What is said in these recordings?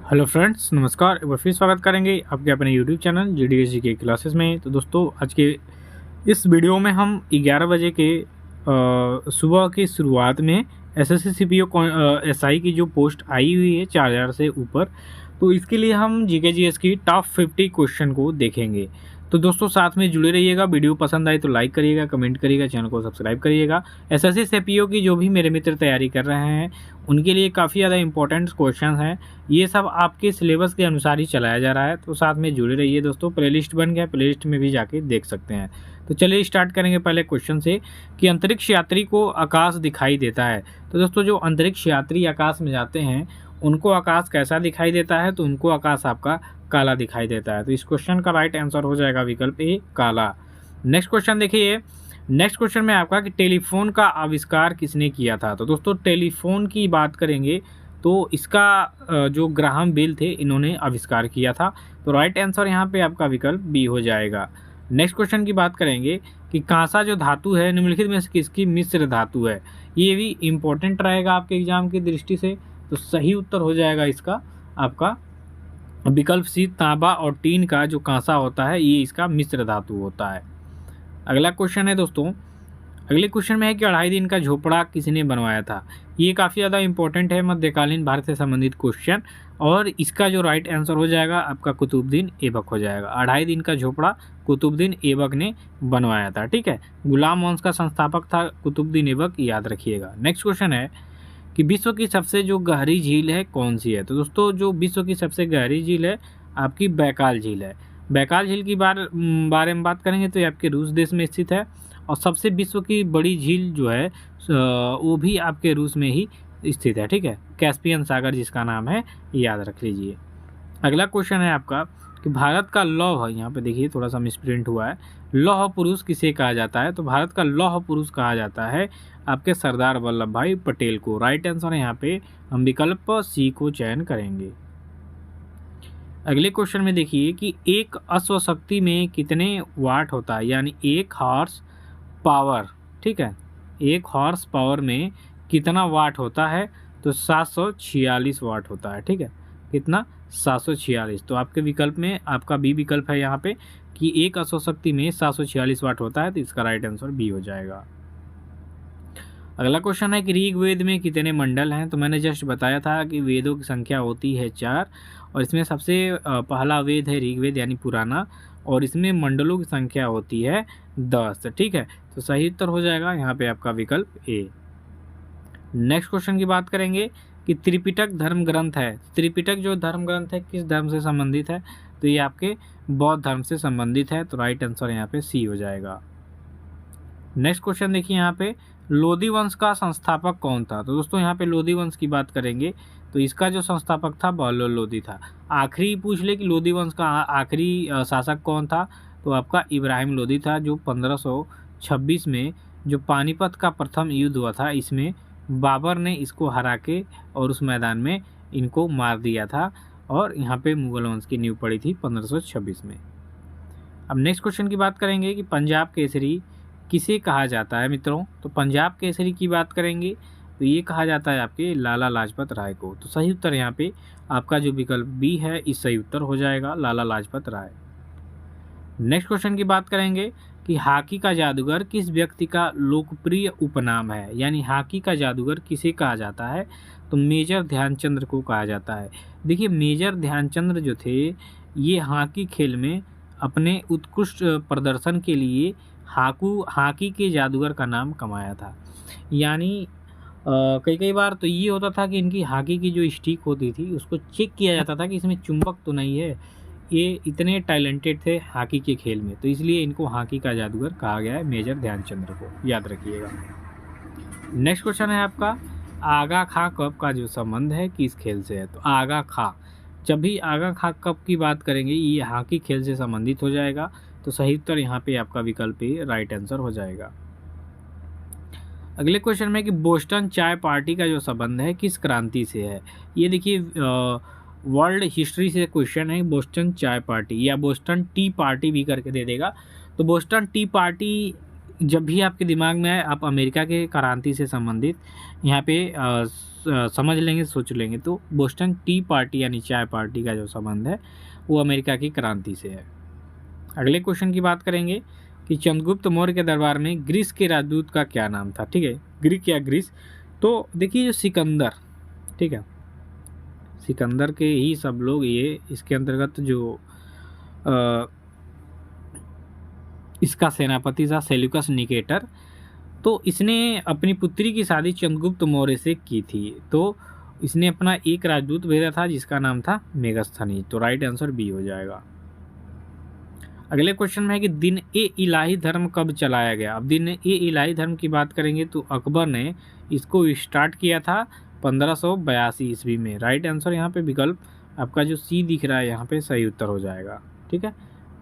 Hello friends, नमस्कार। एक बार फिर स्वागत करेंगे आपके अपने यूट्यूब चैनल जीडीएसजी के क्लासेस में। तो दोस्तों, आज के इस वीडियो में हम 11 बजे के सुबह की शुरुआत में एसएससी सीपीओ एसआई की जो पोस्ट आई हुई है 4000 से ऊपर, तो इसके लिए हम जीके जीएस की टॉप 50 क्वेश्चन को देखेंगे। तो दोस्तों, साथ में जुड़े रहिएगा। वीडियो पसंद आए तो लाइक करिएगा, कमेंट करिएगा, चैनल को सब्सक्राइब करिएगा। एसएससी सीपीओ की जो भी मेरे मित्र तैयारी कर रहे हैं उनके लिए काफ़ी ज़्यादा इंपॉर्टेंट क्वेश्चन हैं। ये सब आपके सिलेबस के अनुसार ही चलाया जा रहा है, तो साथ में जुड़े रहिए दोस्तों। प्लेलिस्ट बन गया, प्लेलिस्ट में भी जाके देख सकते हैं। तो चलिए स्टार्ट करेंगे पहले क्वेश्चन से कि अंतरिक्ष यात्री को आकाश दिखाई देता है। तो दोस्तों, जो अंतरिक्ष यात्री आकाश में जाते हैं उनको आकाश कैसा दिखाई देता है? तो उनको आकाश आपका काला दिखाई देता है। तो इस क्वेश्चन का राइट आंसर हो जाएगा विकल्प ए, काला। नेक्स्ट क्वेश्चन देखिए। नेक्स्ट क्वेश्चन में आपका कि टेलीफोन का आविष्कार किसने किया था? तो दोस्तों, टेलीफोन की बात करेंगे तो इसका जो ग्राहम बेल थे इन्होंने आविष्कार किया था। तो राइट आंसर यहाँ पे आपका विकल्प बी हो जाएगा। नेक्स्ट क्वेश्चन की बात करेंगे कि कांसा जो धातु है निम्नलिखित में से किसकी मिश्र धातु है? ये भी इम्पोर्टेंट रहेगा आपके एग्जाम की दृष्टि से। तो सही उत्तर हो जाएगा इसका आपका विकल्प सी, तांबा और टीन का जो कांसा होता है ये इसका मिश्र धातु होता है। अगला क्वेश्चन है दोस्तों, अगले क्वेश्चन में है कि 2.5 दिन का झोपड़ा किसने बनवाया था? ये काफ़ी ज़्यादा इंपॉर्टेंट है, मध्यकालीन भारत से संबंधित क्वेश्चन, और इसका जो राइट आंसर हो जाएगा आपका कुतुबुद्दीन ऐबक हो जाएगा। 2.5 दिन का झोपड़ा कुतुबुद्दीन ऐबक ने बनवाया था। ठीक है, गुलाम वंश का संस्थापक था कुतुबुद्दीन ऐबक, याद रखिएगा। नेक्स्ट क्वेश्चन है कि विश्व की सबसे जो गहरी झील है कौन सी है? तो दोस्तों, जो विश्व की सबसे गहरी झील है आपकी बैकाल झील है। बैकाल झील की बारे में बात करेंगे तो ये आपके रूस देश में स्थित है, और सबसे विश्व की बड़ी झील जो है वो भी आपके रूस में ही स्थित है। ठीक है, कैस्पियन सागर जिसका नाम है, याद रख लीजिए। अगला क्वेश्चन है आपका कि भारत का लौह, यहाँ पे देखिए थोड़ा सा मिसप्रिंट हुआ है, लौह पुरुष किसे कहा जाता है? तो भारत का लौह पुरुष कहा जाता है आपके सरदार वल्लभ भाई पटेल को। राइट आंसर है यहाँ पे हम विकल्प सी को चयन करेंगे। अगले क्वेश्चन में देखिए कि एक अश्वशक्ति में कितने वाट होता है, यानी एक हॉर्स पावर। ठीक है, एक हॉर्स पावर में कितना वाट होता है? तो 746 वाट होता है। ठीक है, कितना? 746। तो आपके विकल्प में आपका बी विकल्प है यहाँ पे कि एक अश्वशक्ति में 746 वाट होता है, तो इसका राइट आंसर बी हो जाएगा। अगला क्वेश्चन है कि ऋग्वेद में कितने मंडल हैं? तो मैंने जस्ट बताया था कि वेदों की संख्या होती है 4, और इसमें सबसे पहला वेद है ऋग्वेद यानी पुराना, और इसमें मंडलों की संख्या होती है 10। ठीक है, तो सही उत्तर हो जाएगा यहाँ पे आपका विकल्प ए। नेक्स्ट क्वेश्चन की बात करेंगे कि त्रिपिटक धर्म ग्रंथ है। त्रिपिटक जो धर्म ग्रंथ है किस धर्म से संबंधित है? तो ये आपके बौद्ध धर्म से संबंधित है। तो राइट आंसर यहाँ पे सी हो जाएगा। नेक्स्ट क्वेश्चन देखिए यहाँ पे, लोदी वंश का संस्थापक कौन था? तो दोस्तों, यहाँ पे लोदी वंश की बात करेंगे तो इसका जो संस्थापक था बहलोल लोदी था। आखिरी पूछ ले कि लोदी वंश का आखिरी शासक कौन था? तो आपका इब्राहिम लोदी था, जो 1526 में जो पानीपत का प्रथम युद्ध हुआ था इसमें बाबर ने इसको हरा के और उस मैदान में इनको मार दिया था, और यहाँ पे मुगल वंश की नींव पड़ी थी 1526 में। अब नेक्स्ट क्वेश्चन की बात करेंगे कि पंजाब केसरी किसे कहा जाता है मित्रों? तो पंजाब केसरी की बात करेंगे तो ये कहा जाता है आपके लाला लाजपत राय को। तो सही उत्तर यहाँ पे आपका जो विकल्प बी है इस सही उत्तर हो जाएगा, लाला लाजपत राय। नेक्स्ट क्वेश्चन की बात करेंगे कि हॉकी का जादूगर किस व्यक्ति का लोकप्रिय उपनाम है, यानी हॉकी का जादूगर किसे कहा जाता है? तो मेजर ध्यानचंद्र को कहा जाता है। देखिए, मेजर ध्यानचंद्र जो थे ये हॉकी खेल में अपने उत्कृष्ट प्रदर्शन के लिए हॉकी के जादूगर का नाम कमाया था। यानी कई बार तो ये होता था कि इनकी हॉकी की जो स्टिक होती थी उसको चेक किया जाता था कि इसमें चुंबक तो नहीं है। ये इतने टैलेंटेड थे हॉकी के खेल में, तो इसलिए इनको हॉकी का जादूगर कहा गया है, मेजर ध्यानचंद्र को, याद रखिएगा। नेक्स्ट क्वेश्चन है आपका, आगा खा कप का जो संबंध है किस खेल से है? तो आगा खा, जब भी आगा खा कप की बात करेंगे ये हॉकी खेल से संबंधित हो जाएगा। तो सही उत्तर यहाँ पे आपका विकल्प ए राइट आंसर हो जाएगा। अगले क्वेश्चन में कि बोस्टन चाय पार्टी का जो संबंध है किस क्रांति से है? ये देखिए वर्ल्ड हिस्ट्री से क्वेश्चन है, बोस्टन चाय पार्टी या बोस्टन टी पार्टी भी करके दे देगा। तो बोस्टन टी पार्टी जब भी आपके दिमाग में आए आप अमेरिका के क्रांति से संबंधित यहाँ पे समझ लेंगे, सोच लेंगे, तो बोस्टन टी पार्टी यानी चाय पार्टी का जो संबंध है वो अमेरिका की क्रांति से है। अगले क्वेश्चन की बात करेंगे कि चंद्रगुप्त मौर्य के दरबार में ग्रीस के राजदूत का क्या नाम था। ठीक है, ग्रीक या ग्रीस, तो देखिए जो सिकंदर, ठीक है, सिकंदर के ही सब लोग ये इसके अंतर्गत जो इसका सेनापति था सेल्यूकस निकेटर, तो इसने अपनी पुत्री की शादी चंद्रगुप्त मौर्य से की थी। तो इसने अपना एक राजदूत भेजा था जिसका नाम था मेगस्थनीज। तो राइट आंसर बी हो जाएगा। अगले क्वेश्चन में है कि दिन ए इलाही धर्म कब चलाया गया। अब दिन ए इलाही धर्म की बात करेंगे तो अकबर ने इसको स्टार्ट किया था 1582 ईस्वी में। राइट आंसर यहाँ पे विकल्प आपका जो सी दिख रहा है यहाँ पे सही उत्तर हो जाएगा। ठीक है,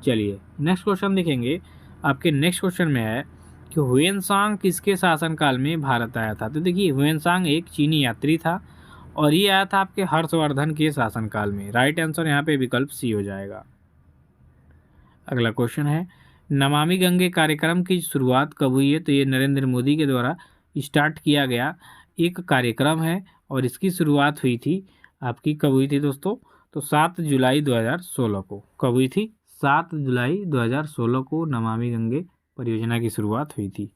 चलिए नेक्स्ट क्वेश्चन देखेंगे। आपके नेक्स्ट क्वेश्चन में है कि हुएनसांग किसके शासनकाल में भारत आया था। तो देखिए हुएनसांग एक चीनी यात्री था और ये आया था आपके हर्षवर्धन के शासनकाल में। राइट आंसर यहाँ पे विकल्प सी हो जाएगा। अगला क्वेश्चन है नमामि गंगे कार्यक्रम की शुरुआत कब हुई है। तो ये नरेंद्र मोदी के द्वारा स्टार्ट किया गया एक कार्यक्रम है और इसकी शुरुआत हुई थी आपकी, कब हुई थी दोस्तों, तो 7 जुलाई 2016 को। कब हुई थी, 7 जुलाई 2016 को नमामि गंगे परियोजना की शुरुआत हुई थी।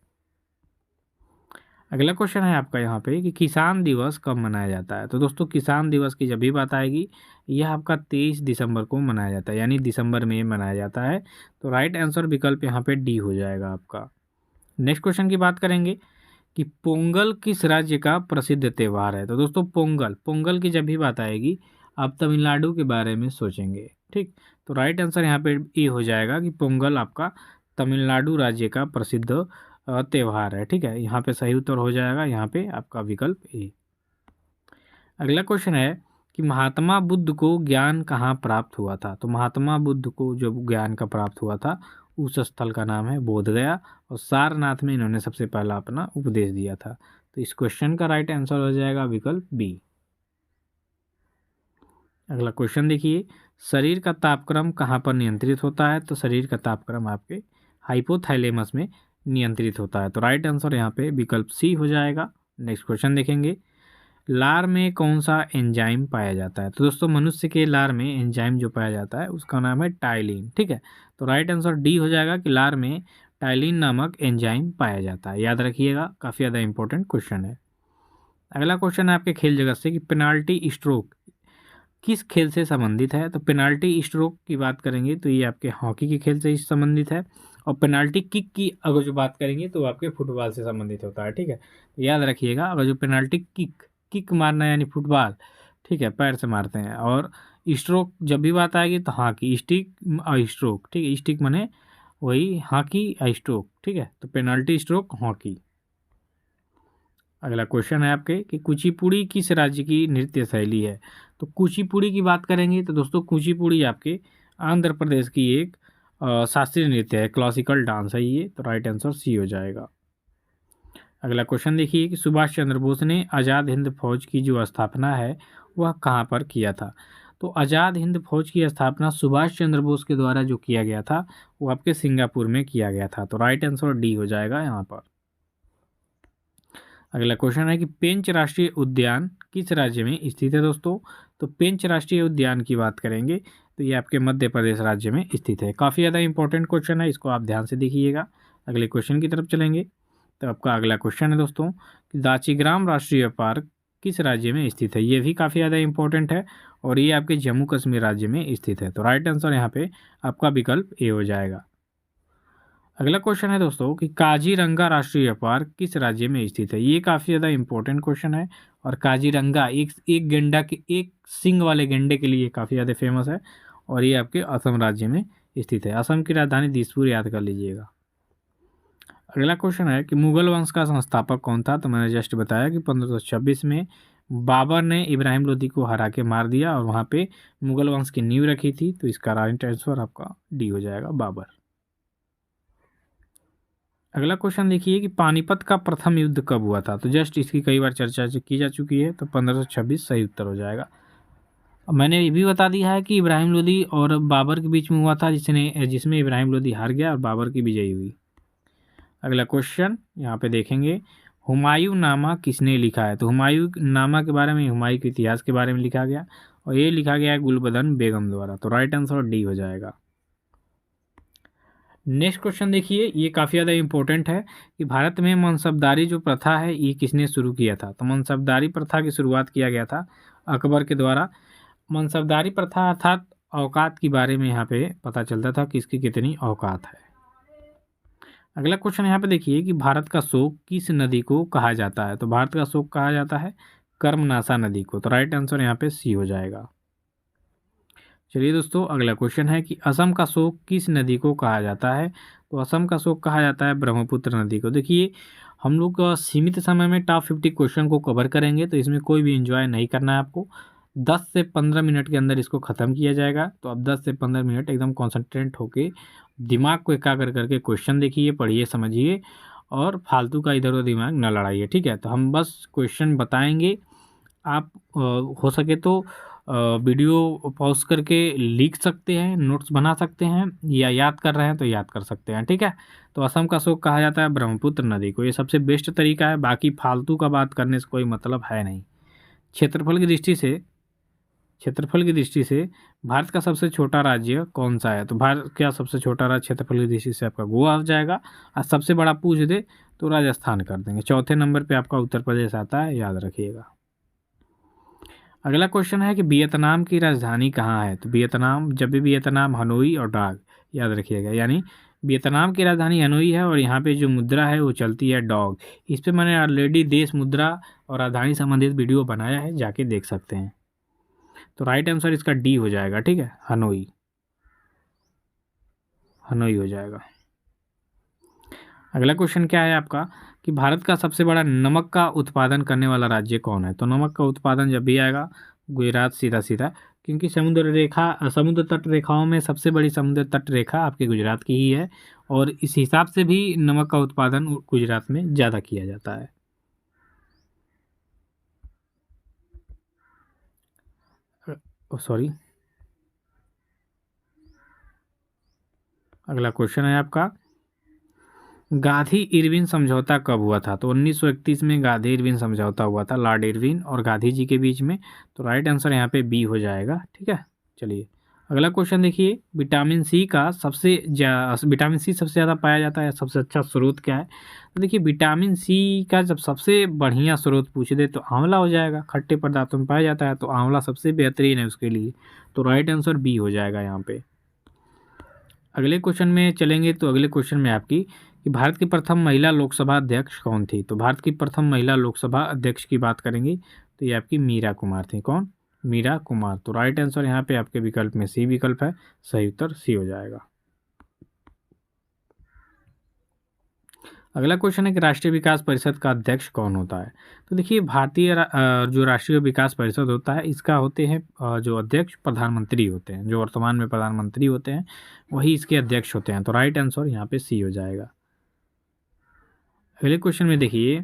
अगला क्वेश्चन है आपका यहाँ पे कि किसान दिवस कब मनाया जाता है। तो दोस्तों किसान दिवस की जब भी बात आएगी यह आपका 23 दिसंबर को मनाया जाता है, यानी दिसंबर में मनाया जाता है। तो राइट आंसर विकल्प यहाँ पे डी हो जाएगा आपका। नेक्स्ट क्वेश्चन की बात करेंगे कि पोंगल किस राज्य का प्रसिद्ध त्यौहार है। तो दोस्तों पोंगल की जब भी बात आएगी आप तमिलनाडु के बारे में सोचेंगे। ठीक, तो राइट आंसर यहाँ पे ए हो जाएगा कि पोंगल आपका तमिलनाडु राज्य का प्रसिद्ध त्यौहार है। ठीक है, यहाँ पे सही उत्तर हो जाएगा यहाँ पे आपका विकल्प ए। अगला क्वेश्चन है कि महात्मा बुद्ध को ज्ञान कहाँ प्राप्त हुआ था। तो महात्मा बुद्ध को जो ज्ञान का प्राप्त हुआ था उस स्थल का नाम है बोधगया और सारनाथ में इन्होंने सबसे पहला अपना उपदेश दिया था। तो इस क्वेश्चन का राइट आंसर हो जाएगा विकल्प बी। अगला क्वेश्चन देखिए, शरीर का तापक्रम कहाँ पर नियंत्रित होता है। तो शरीर का तापक्रम आपके हाइपोथैलेमस में नियंत्रित होता है। तो राइट आंसर यहाँ पे विकल्प सी हो जाएगा। नेक्स्ट क्वेश्चन देखेंगे, लार में कौन सा एंजाइम पाया जाता है। तो दोस्तों मनुष्य के लार में एंजाइम जो पाया जाता है उसका नाम है टाइलिन। ठीक है, तो राइट आंसर डी हो जाएगा कि लार में टाइलिन नामक एंजाइम पाया जाता है। याद रखिएगा, काफ़ी ज़्यादा इंपॉर्टेंट क्वेश्चन है। अगला क्वेश्चन है आपके खेल जगत से कि पेनाल्टी स्ट्रोक किस खेल से संबंधित है। तो पेनाल्टी स्ट्रोक की बात करेंगे तो ये आपके हॉकी के खेल से संबंधित है और पेनाल्टी किक की अगर जो बात करेंगे तो आपके फुटबॉल से संबंधित होता है। ठीक है, तो याद रखिएगा, अगर जो पेनाल्टी किक मारना यानी फुटबॉल, ठीक है, पैर से मारते हैं, और स्ट्रोक जब भी बात आएगी तो हॉकी स्टिक स्ट्रोक। ठीक है, स्टिक माने वही हॉकी स्ट्रोक। ठीक है, तो पेनाल्टी स्ट्रोक हॉकी। अगला क्वेश्चन है आपके कि कुचिपुड़ी किस राज्य की नृत्य शैली है। तो कुचिपुड़ी की बात करेंगे तो दोस्तों कुचिपुड़ी आपके आंध्र प्रदेश की एक शास्त्रीय नृत्य है, क्लासिकल डांस है ये। तो राइट आंसर सी हो जाएगा। अगला क्वेश्चन देखिए कि सुभाष चंद्र बोस ने आज़ाद हिंद फौज की जो स्थापना है वह कहाँ पर किया था। तो आज़ाद हिंद फौज की स्थापना सुभाष चंद्र बोस के द्वारा जो किया गया था वो आपके सिंगापुर में किया गया था। तो राइट आंसर डी हो जाएगा यहाँ पर। अगला क्वेश्चन है कि पेंच राष्ट्रीय उद्यान किस राज्य में स्थित है दोस्तों। तो पेंच राष्ट्रीय उद्यान की बात करेंगे तो ये आपके मध्य प्रदेश राज्य में स्थित है। काफ़ी ज़्यादा इंपॉर्टेंट क्वेश्चन है, इसको आप ध्यान से देखिएगा। अगले क्वेश्चन की तरफ चलेंगे तो आपका अगला क्वेश्चन है दोस्तों कि दाचीग्राम राष्ट्रीय पार्क किस राज्य में स्थित है। ये भी काफ़ी ज़्यादा इंपॉर्टेंट है और ये आपके जम्मू कश्मीर राज्य में स्थित है। तो राइट आंसर यहाँ पे आपका विकल्प ए हो जाएगा। अगला क्वेश्चन है दोस्तों कि काजीरंगा राष्ट्रीय पार्क किस राज्य में स्थित है। ये काफ़ी ज़्यादा इंपॉर्टेंट क्वेश्चन है और काजीरंगा एक गेंडा के एक सिंग वाले गेंडे के लिए काफ़ी ज़्यादा फेमस है और ये आपके असम राज्य में स्थित है। असम की राजधानी दिसपुर याद कर लीजिएगा। अगला क्वेश्चन है कि मुगल वंश का संस्थापक कौन था। तो मैंने जस्ट बताया कि 1526 में बाबर ने इब्राहिम लोदी को हरा के मार दिया और वहाँ पे मुगल वंश की नींव रखी थी। तो इसका राइट आंसर आपका डी हो जाएगा, बाबर। अगला क्वेश्चन देखिए कि पानीपत का प्रथम युद्ध कब हुआ था। तो जस्ट इसकी कई बार चर्चा की जा चुकी है। तो 1526 सही उत्तर हो जाएगा। अब मैंने ये भी बता दिया है कि इब्राहिम लोदी और बाबर के बीच में हुआ था जिसमें इब्राहिम लोदी हार गया और बाबर की विजयी हुई। अगला क्वेश्चन यहाँ पे देखेंगे, हुमायूं नामा किसने लिखा है? तो हुमायूं नामा के बारे में, हुमायूं के इतिहास के बारे में लिखा गया और ये लिखा गया है गुलबदन बेगम द्वारा। तो राइट आंसर डी हो जाएगा। नेक्स्ट क्वेश्चन देखिए, ये काफ़ी ज़्यादा इंपॉर्टेंट है कि भारत में मनसबदारी जो प्रथा है ये किसने शुरू किया था? तो मनसबदारी प्रथा की शुरुआत किया गया था अकबर के द्वारा। मनसबदारी प्रथा अर्थात औकात के बारे में यहाँ पे पता चलता था कि इसकी कितनी औकात है। अगला क्वेश्चन यहाँ पे देखिए कि भारत का शोक किस नदी को कहा जाता है? तो भारत का शोक कहा जाता है कर्मनाशा नदी को। तो राइट आंसर यहाँ पे सी हो जाएगा। चलिए दोस्तों, अगला क्वेश्चन है कि असम का शोक किस नदी को कहा जाता है? तो असम का शोक कहा जाता है ब्रह्मपुत्र नदी को। देखिए, हम लोग सीमित समय में टॉप 50 क्वेश्चन को कवर करेंगे, तो इसमें कोई भी एंजॉय नहीं करना है आपको। 10 से 15 मिनट के अंदर इसको ख़त्म किया जाएगा। तो अब 10 से 15 मिनट एकदम कॉन्सेंट्रेट होके दिमाग को एकाग्र करके क्वेश्चन देखिए, पढ़िए, समझिए और फालतू का इधर उधर दिमाग न लड़ाइए, ठीक है? तो हम बस क्वेश्चन बताएंगे, आप हो सके तो वीडियो पॉज करके लिख सकते हैं, नोट्स बना सकते हैं, या याद कर रहे हैं तो याद कर सकते हैं, ठीक है? तो असम का शोक कहा जाता है ब्रह्मपुत्र नदी को। ये सबसे बेस्ट तरीका है, बाकी फालतू का बात करने से कोई मतलब है नहीं। क्षेत्रफल की दृष्टि से भारत का सबसे छोटा राज्य कौन सा है? तो भारत का सबसे छोटा राज्य क्षेत्रफल की दृष्टि से आपका गोवा आ जाएगा। और सबसे बड़ा पूछ दे तो राजस्थान कर देंगे। चौथे नंबर पे आपका उत्तर प्रदेश आता है, याद रखिएगा। अगला क्वेश्चन है कि वियतनाम की राजधानी कहाँ है? तो वियतनाम, जब भी वियतनाम, हनोई और डाग, याद रखिएगा। यानी वियतनाम की राजधानी हनोई है और यहाँ पे जो मुद्रा है वो चलती है डॉग। इस पर मैंने ऑलरेडी देश मुद्रा और राजधानी संबंधित वीडियो बनाया है, जाके देख सकते हैं। तो राइट आंसर इसका डी हो जाएगा, ठीक है? हनोई हो जाएगा। अगला क्वेश्चन क्या है आपका कि भारत का सबसे बड़ा नमक का उत्पादन करने वाला राज्य कौन है? तो नमक का उत्पादन जब भी आएगा गुजरात सीधा सीधा, क्योंकि समुद्र तट रेखाओं में सबसे बड़ी समुद्र तट रेखा आपके गुजरात की ही है और इस हिसाब से भी नमक का उत्पादन गुजरात में ज़्यादा किया जाता है। सॉरी, अगला क्वेश्चन है आपका, गांधी इरविन समझौता कब हुआ था? तो 1931 में गांधी इरविन समझौता हुआ था, लॉर्ड इरविन और गांधी जी के बीच में। तो राइट आंसर यहाँ पे बी हो जाएगा, ठीक है? चलिए अगला क्वेश्चन देखिए, विटामिन सी सबसे ज़्यादा पाया जाता है, सबसे अच्छा स्रोत क्या है? तो देखिए, विटामिन सी का जब सबसे बढ़िया स्रोत पूछ दे तो आंवला हो जाएगा। खट्टे पदार्थों में पाया जाता है तो आंवला सबसे बेहतरीन है उसके लिए। तो राइट आंसर बी हो जाएगा यहाँ पे। अगले क्वेश्चन में चलेंगे तो अगले क्वेश्चन में आपकी कि भारत की प्रथम महिला लोकसभा अध्यक्ष कौन थी? तो भारत की प्रथम महिला लोकसभा अध्यक्ष की बात करेंगे तो ये आपकी मीरा कुमार थी। कौन? मीरा कुमार। तो राइट आंसर यहाँ पे आपके विकल्प में सी विकल्प है, सही उत्तर सी हो जाएगा। अगला क्वेश्चन है कि राष्ट्रीय विकास परिषद का अध्यक्ष कौन होता है? तो देखिए, भारतीय जो राष्ट्रीय विकास परिषद होता है इसका होते हैं जो अध्यक्ष प्रधानमंत्री होते हैं, जो वर्तमान में प्रधानमंत्री होते हैं वही इसके अध्यक्ष होते हैं। तो राइट आंसर यहाँ पे सी हो जाएगा। अगले क्वेश्चन में देखिए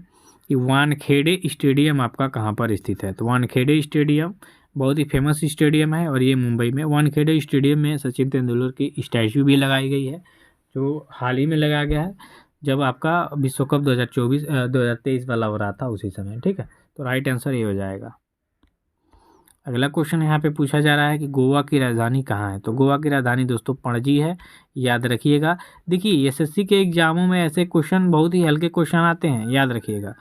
कि वानखेड़े स्टेडियम आपका कहाँ पर स्थित है? तो वानखेड़े स्टेडियम बहुत ही फेमस स्टेडियम है और ये मुंबई में। वानखेड़े स्टेडियम में सचिन तेंदुलकर की स्टैचू भी लगाई गई है, जो हाल ही में लगाया गया है, जब आपका विश्व कप 2023 वाला हो रहा था उसी समय, ठीक है? तो राइट आंसर ये हो जाएगा। अगला क्वेश्चन यहाँ पे पूछा जा रहा है कि गोवा की राजधानी कहाँ है? तो गोवा की राजधानी दोस्तों पणजी है, याद रखिएगा। देखिए, एसएससी के एग्जामों में ऐसे क्वेश्चन, बहुत ही हल्के क्वेश्चन आते हैं, याद रखिएगा।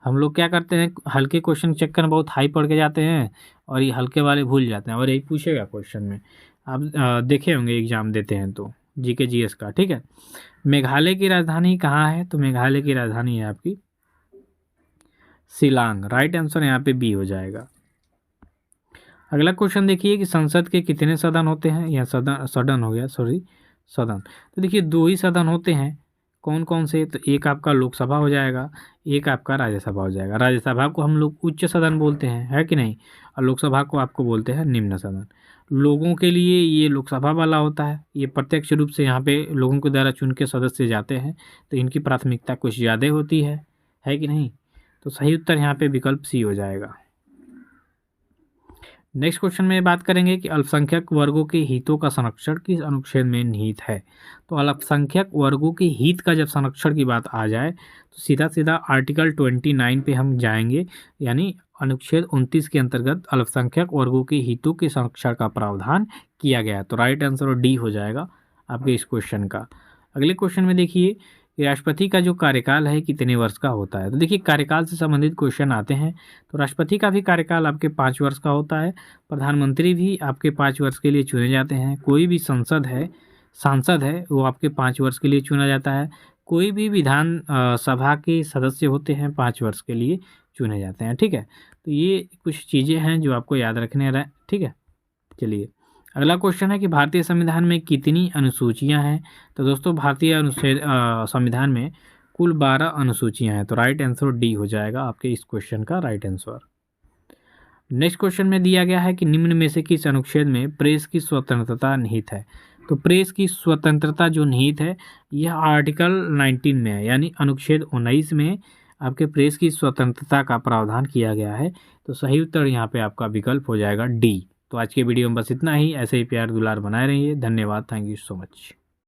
हम लोग क्या करते हैं, हल्के क्वेश्चन चेक कर बहुत हाई पढ़ के जाते हैं और ये हल्के वाले भूल जाते हैं और यही पूछेगा क्वेश्चन में। आप देखे होंगे एग्जाम देते हैं तो जीके जीएस का, ठीक है? मेघालय की राजधानी कहाँ है? तो मेघालय की राजधानी है आपकी शिलांग। राइट आंसर यहाँ पे बी हो जाएगा। अगला क्वेश्चन देखिए कि संसद के कितने सदन होते हैं? या सदन हो गया, सॉरी, सदन। तो देखिए, 2 ही सदन होते हैं। कौन कौन से? तो एक आपका लोकसभा हो जाएगा, एक आपका राज्यसभा हो जाएगा। राज्यसभा को हम लोग उच्च सदन बोलते हैं, है कि नहीं? और लोकसभा को आपको बोलते हैं निम्न सदन। लोगों के लिए ये लोकसभा वाला होता है, ये प्रत्यक्ष रूप से यहाँ पे लोगों के द्वारा चुन के सदस्य जाते हैं, तो इनकी प्राथमिकता कुछ ज़्यादा होती है कि नहीं? तो सही उत्तर यहाँ पे विकल्प सी हो जाएगा। नेक्स्ट क्वेश्चन में बात करेंगे कि अल्पसंख्यक वर्गों के हितों का संरक्षण किस अनुच्छेद में निहित है। तो अल्पसंख्यक वर्गों के हित का जब संरक्षण की बात आ जाए तो सीधा सीधा आर्टिकल 29 पे हम जाएंगे, यानी अनुच्छेद 29 के अंतर्गत अल्पसंख्यक वर्गों के हितों के संरक्षण का प्रावधान किया गया है। तो राइट आंसर डी हो जाएगा आपके इस क्वेश्चन का। अगले क्वेश्चन में देखिए कि राष्ट्रपति का जो कार्यकाल है कितने वर्ष का होता है। तो देखिए कार्यकाल से संबंधित क्वेश्चन आते हैं तो राष्ट्रपति का भी कार्यकाल आपके 5 वर्ष का होता है। प्रधानमंत्री भी आपके 5 वर्ष के लिए चुने जाते हैं। कोई भी सांसद है वो आपके 5 वर्ष के लिए चुना जाता है। कोई भी विधान सभा के सदस्य होते हैं 5 वर्ष के लिए चुने जाते हैं। ठीक है, तो ये कुछ चीज़ें हैं जो आपको याद रखने रहे। ठीक है, चलिए अगला क्वेश्चन है कि भारतीय संविधान में कितनी अनुसूचियां हैं। तो दोस्तों भारतीय संविधान में कुल 12 अनुसूचियां हैं। तो राइट आंसर डी हो जाएगा आपके इस क्वेश्चन का राइट आंसर। नेक्स्ट क्वेश्चन में दिया गया है कि निम्न में से किस अनुच्छेद में प्रेस की स्वतंत्रता निहित है। तो प्रेस की स्वतंत्रता जो निहित है यह आर्टिकल 19 में है, यानी अनुच्छेद 19 में आपके प्रेस की स्वतंत्रता का प्रावधान किया गया है। तो सही उत्तर यहाँ पे आपका विकल्प हो जाएगा डी। तो आज के वीडियो में बस इतना ही। ऐसे ही प्यार दुलार बनाए रहिए। धन्यवाद। Thank you so much.